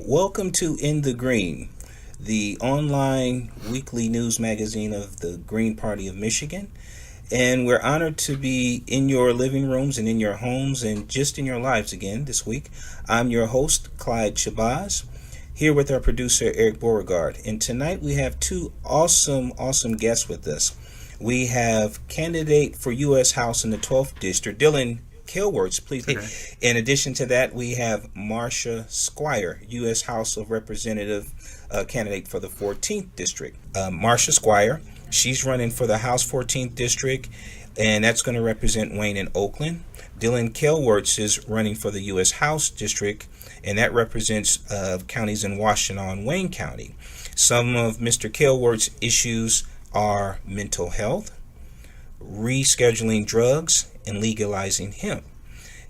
Welcome to In the Green, the online weekly news magazine of the Green Party of Michigan. And we're honored to be in your living rooms and in your homes and just in your lives again this week. I'm your host, Clyde Shabazz, here with our producer, Eric Beauregard. And tonight we have two awesome guests with us. We have candidate for U.S. House in the 12th District, Dylan Calewarts, please. Okay. In addition to that, we have Marcia Squier, U.S. House of Representative candidate for the 14th District. Marcia Squier, she's running for the House 14th District, and that's going to represent Wayne and Oakland. Dylan Calewarts is running for the U.S. House District, and that represents counties in Washtenaw and Wayne County. Some of Mr. Calewarts' issues are mental health, rescheduling drugs, and legalizing hemp.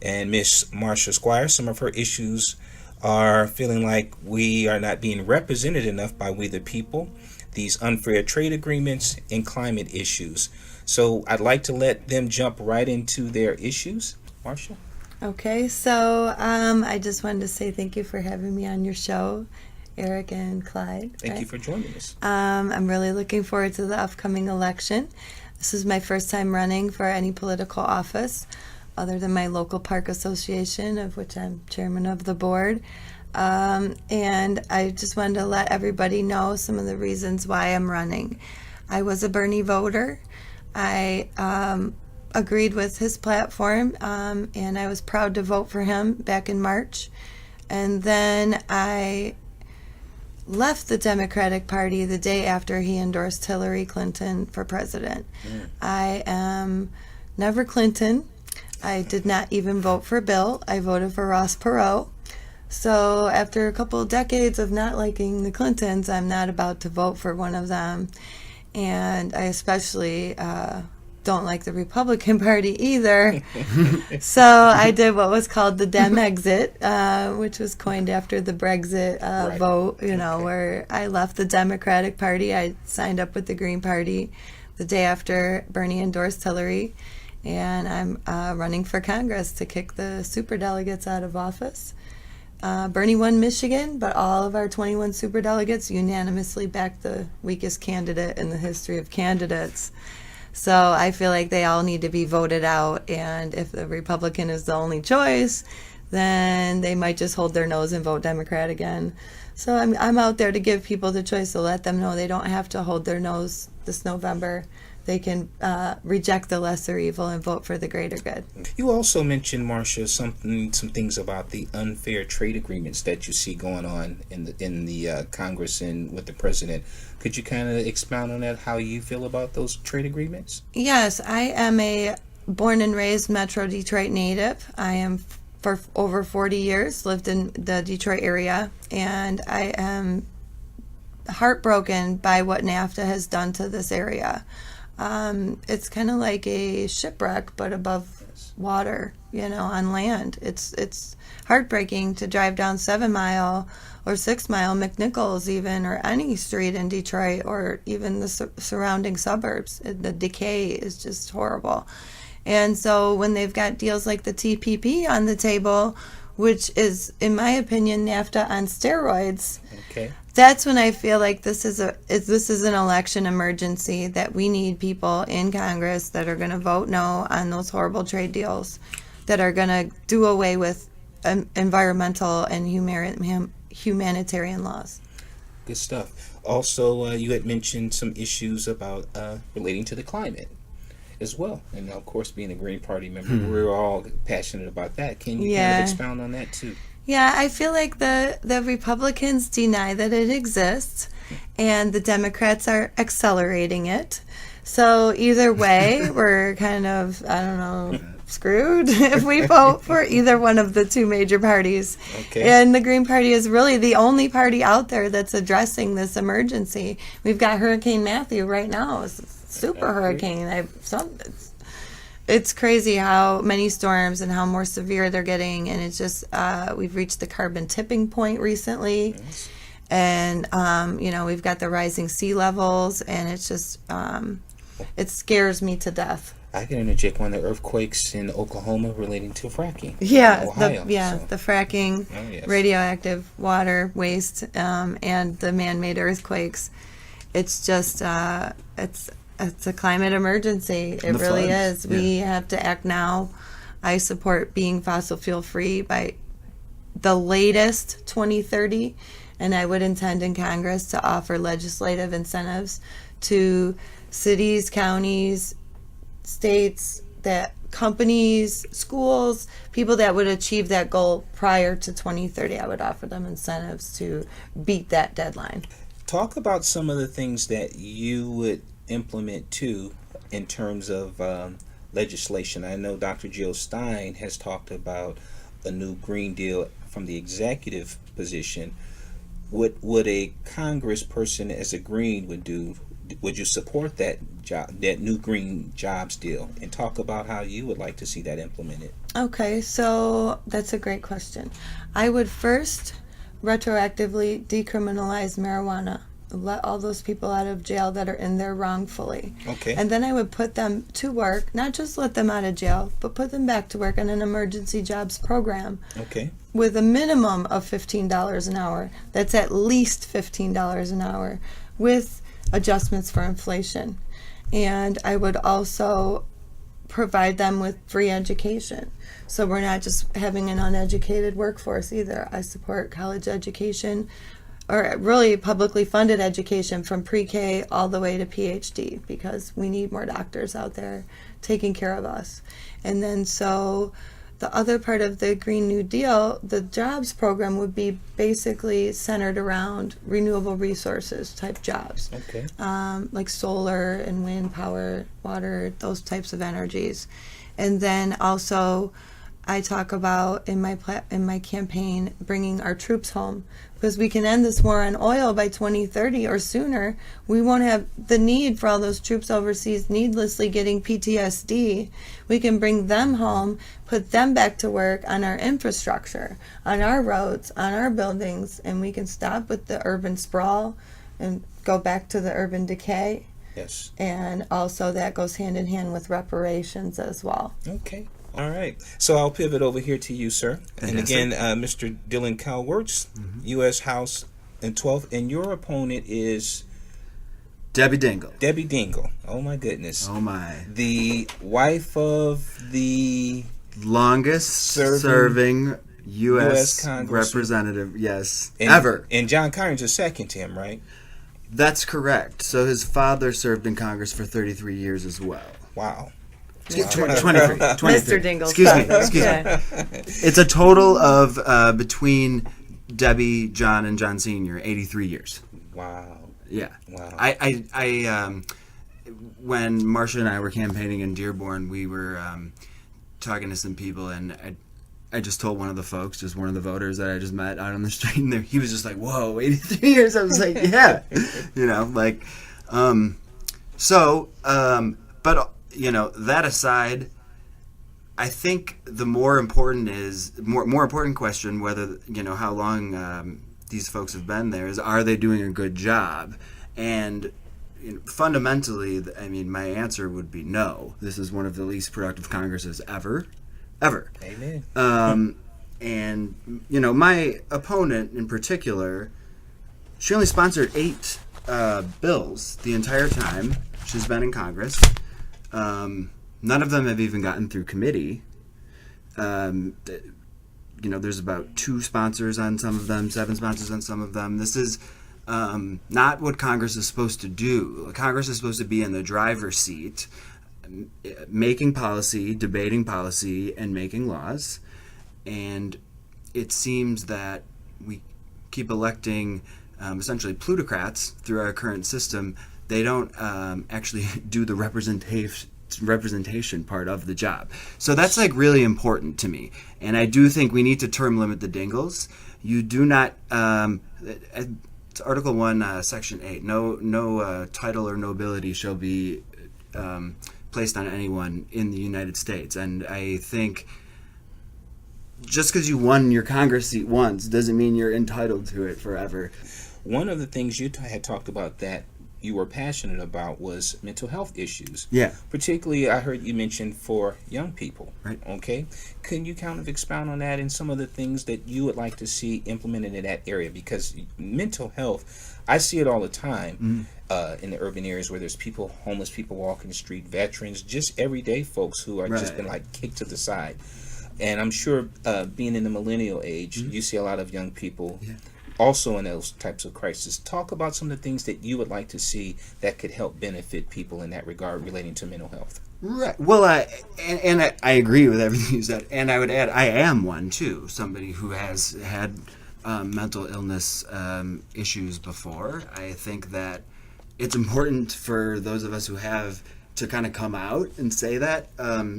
And Miss Marcia Squier, some of her issues are feeling like we are not being represented enough by we the people, these unfair trade agreements, and climate issues. So I'd like to let them jump right into their issues. Marcia? Okay, so I just wanted to say thank you for having me on your show, Eric and Clyde. Thank you for joining us. I'm really looking forward to the upcoming election. This is my first time running for any political office other than my local park association, of which I'm chairman of the board. And I just wanted to let everybody know some of the reasons why I'm running. I was a Bernie voter. I agreed with his platform, and I was proud to vote for him back in March. And then I left the Democratic Party the day after he endorsed Hillary Clinton for president. I am never Clinton. I did not even vote for Bill. I voted for Ross Perot. So after a couple of decades of not liking the Clintons, I'm not about to vote for one of them. And I especially don't like the Republican Party either. So I did what was called the Dem exit, which was coined after the Brexit vote, where I left the Democratic Party. I signed up with the Green Party the day after Bernie endorsed Hillary, and I'm running for Congress to kick the superdelegates out of office. Bernie won Michigan, but all of our 21 superdelegates unanimously backed the weakest candidate in the history of candidates. So I feel like they all need to be voted out, and if the Republican is the only choice, then they might just hold their nose and vote Democrat again. So I'm out there to give people the choice, to let them know they don't have to hold their nose this November. They can reject the lesser evil and vote for the greater good. You also mentioned, Marcia, some things about the unfair trade agreements that you see going on in the Congress and with the president. Could you kind of expound on that, how you feel about those trade agreements? Yes, I am a born and raised Metro Detroit native. I am for over 40 years lived in the Detroit area, and I am heartbroken by what NAFTA has done to this area. It's kind of like a shipwreck, but above water, on land. It's heartbreaking to drive down 7 Mile or 6 Mile, McNichols even, or any street in Detroit, or even the surrounding suburbs. The decay is just horrible. And so when they've got deals like the TPP on the table, which is, in my opinion, NAFTA on steroids, okay, that's when I feel like this is an election emergency, that we need people in Congress that are going to vote no on those horrible trade deals, that are going to do away with environmental and humanitarian laws. Good stuff. Also, you had mentioned some issues about relating to the climate as well. And of course, being a Green Party member, we're all passionate about that. Can you kind of expound on that too? Yeah, I feel like the Republicans deny that it exists, and the Democrats are accelerating it. So either way, we're kind of, screwed if we vote for either one of the two major parties. Okay. And the Green Party is really the only party out there that's addressing this emergency. We've got Hurricane Matthew right now. It's a super hurricane. It's crazy how many storms and how more severe they're getting, and it's just we've reached the carbon tipping point recently. Yes. And we've got the rising sea levels, and it's just It scares me to death. I can interject on the earthquakes in Oklahoma relating to fracking. Yeah, Ohio, the fracking, Oh, yes. radioactive water waste, and the man-made earthquakes. It's just it's a climate emergency. It The really floods, is. We have to act now. I support being fossil fuel free by the latest 2030, and I would intend in Congress to offer legislative incentives to cities, counties, states, that companies, schools, people that would achieve that goal prior to 2030. I would offer them incentives to beat that deadline. Talk about some of the things that you would implement too in terms of legislation. I know Dr. Jill Stein has talked about a new Green Deal from the executive position. What would a congressperson as a Green would do? Would you support that new Green Jobs deal? And talk about how you would like to see that implemented. Okay, so that's a great question. I would first retroactively decriminalize marijuana. Let all those people out of jail that are in there wrongfully. Okay. And then I would put them to work, not just let them out of jail, but put them back to work in an emergency jobs program Okay. with a minimum of $15 an hour. That's at least $15 an hour with adjustments for inflation. And I would also provide them with free education. So we're not just having an uneducated workforce either. I support college education, or really publicly funded education from pre-K all the way to PhD, because we need more doctors out there taking care of us. And then so the other part of the Green New Deal, the jobs program, would be basically centered around renewable resources type jobs. Okay. Like solar and wind power, water, those types of energies. And then also I talk about in my campaign bringing our troops home, because we can end this war on oil by 2030 or sooner. We won't have the need for all those troops overseas needlessly getting PTSD. We can bring them home, put them back to work on our infrastructure, on our roads, on our buildings, and we can stop with the urban sprawl and go back to the urban decay. Yes. And also that goes hand in hand with reparations as well. Okay. All right. So I'll pivot over here to you, sir. And Fantastic. again, Mr. Dylan Calewarts, U.S. House in 12th, and your opponent is Debbie Dingell. Debbie Dingell. Oh my goodness. Oh my. The wife of the Longest serving U.S. Congressman. representative, yes, and, ever. And John Carnes is second to him, right? That's correct. So his father served in Congress for 33 years as well. Wow. Excuse, Wow. 23. Mr. Dingell's Excuse me. father. Excuse Okay. me. It's a total of between Debbie, John, and John Sr. 83 years. Wow. Yeah. Wow. I when Marcia and I were campaigning in Dearborn, we were talking to some people, and I just told one of the folks, just one of the voters that I just met out on the street, and he was just like, "Whoa, 83 years!" I was like, "Yeah," like, but that aside, I think the more important question, whether how long these folks have been there, is are they doing a good job? And fundamentally, I mean, my answer would be no. This is one of the least productive Congresses ever. Amen. And my opponent in particular, she only sponsored 8 bills the entire time she's been in Congress. None of them have even gotten through committee. There's about 2 sponsors on some of them, 7 sponsors on some of them. This is not what Congress is supposed to do. Congress is supposed to be in the driver's seat, making policy, debating policy, and making laws. And it seems that we keep electing essentially plutocrats through our current system. They don't actually do the representation part of the job. So that's really important to me. And I do think we need to term limit the Dingells. You do not it's Article 1, Section 8. No title or nobility shall be placed on anyone in the United States. And I think just because you won your Congress seat once doesn't mean you're entitled to it forever. One of the things you had talked about that you were passionate about was mental health issues. Yeah. Particularly, I heard you mention for young people. Right. Okay. Can you kind of expound on that and some of the things that you would like to see implemented in that area? Because mental health, I see it all the time in the urban areas where there's people, homeless people walking the street, veterans, just everyday folks who are just been like kicked to the side. And I'm sure being in the millennial age, you see a lot of young people also in those types of crises. Talk about some of the things that you would like to see that could help benefit people in that regard relating to mental health. Right. Well, I agree with everything you said. And I would add, I am one too, somebody who has had mental illness issues before. I think that it's important for those of us who have to kind of come out and say that.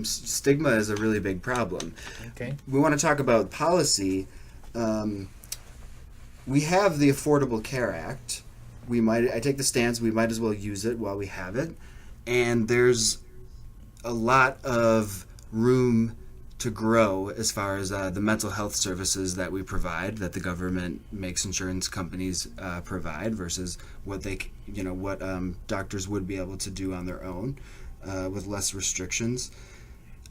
Stigma is a really big problem. Okay. We want to talk about policy. We have the Affordable Care Act. I take the stance we might as well use it while we have it. And there's a lot of room to grow as far as the mental health services that we provide, that the government makes insurance companies provide, versus what doctors would be able to do on their own with less restrictions.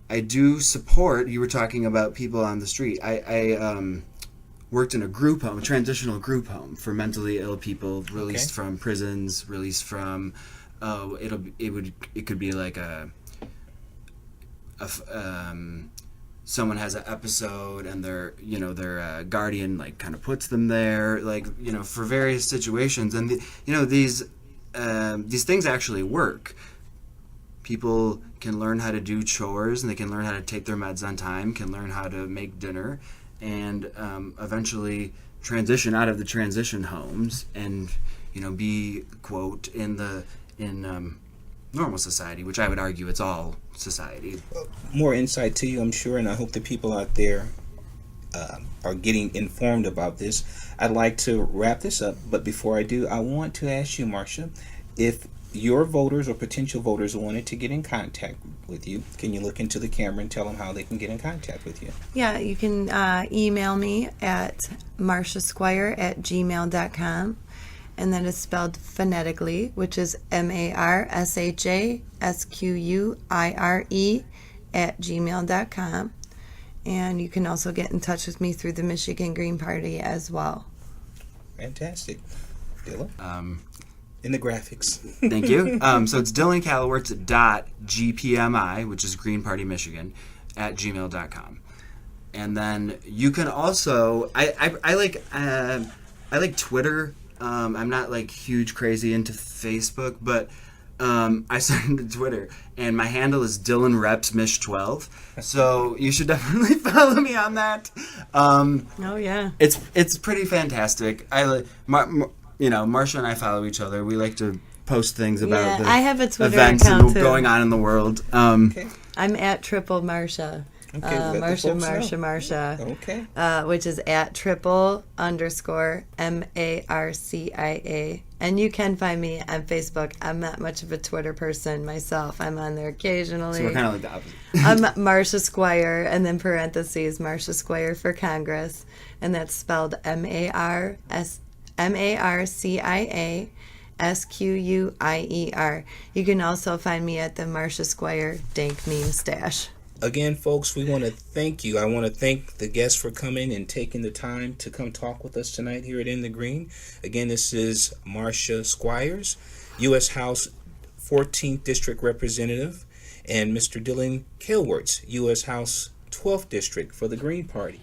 I do support. You were talking about people on the street. I worked in a group home, a transitional group home for mentally ill people released from prisons, released from. It could be like someone has an episode and their guardian like kind of puts them there, for various situations, and these things actually work. People can learn how to do chores, and they can learn how to take their meds on time, can learn how to make dinner, and eventually transition out of the transition homes and be quote in normal society, which I would argue it's all society. More insight to you, I'm sure, and I hope the people out there are getting informed about this. I'd like to wrap this up, but before I do, I want to ask you, Marcia, if your voters or potential voters wanted to get in contact with you, can you look into the camera and tell them how they can get in contact with you? Yeah, you can email me at marciasquier@gmail.com. And then it's spelled phonetically, which is MARSHASQUIRE@gmail.com. And you can also get in touch with me through the Michigan Green Party as well. Fantastic. Dylan? In the graphics. Thank you. So it's Dylan Calewarts .gpmi, which is Green Party Michigan, @gmail.com. And then you can also, I like Twitter. I'm not like huge crazy into Facebook, but I started Twitter, and my handle is Dylan Reps Mish 12. So you should definitely follow me on that. Oh yeah, it's pretty fantastic. I like Marcia and I follow each other. We like to post things about I have a Twitter events account too. going on in the world. I'm at Triple Marcia. Okay, Marcia. Okay. Which is at @triple_MARCIA. And you can find me on Facebook. I'm not much of a Twitter person myself. I'm on there occasionally. So we're kind of like the opposite. I'm Marcia Squier, and then parentheses, Marcia Squier for Congress. And that's spelled MARCIASQUIER. You can also find me at the Marcia Squier Dank Meme Stash. Again, folks, we want to thank you. I want to thank the guests for coming and taking the time to come talk with us tonight here at In the Green. Again, this is Marcia Squiers, U.S. House 14th District Representative, and Mr. Dylan Calewarts, U.S. House 12th District for the Green Party.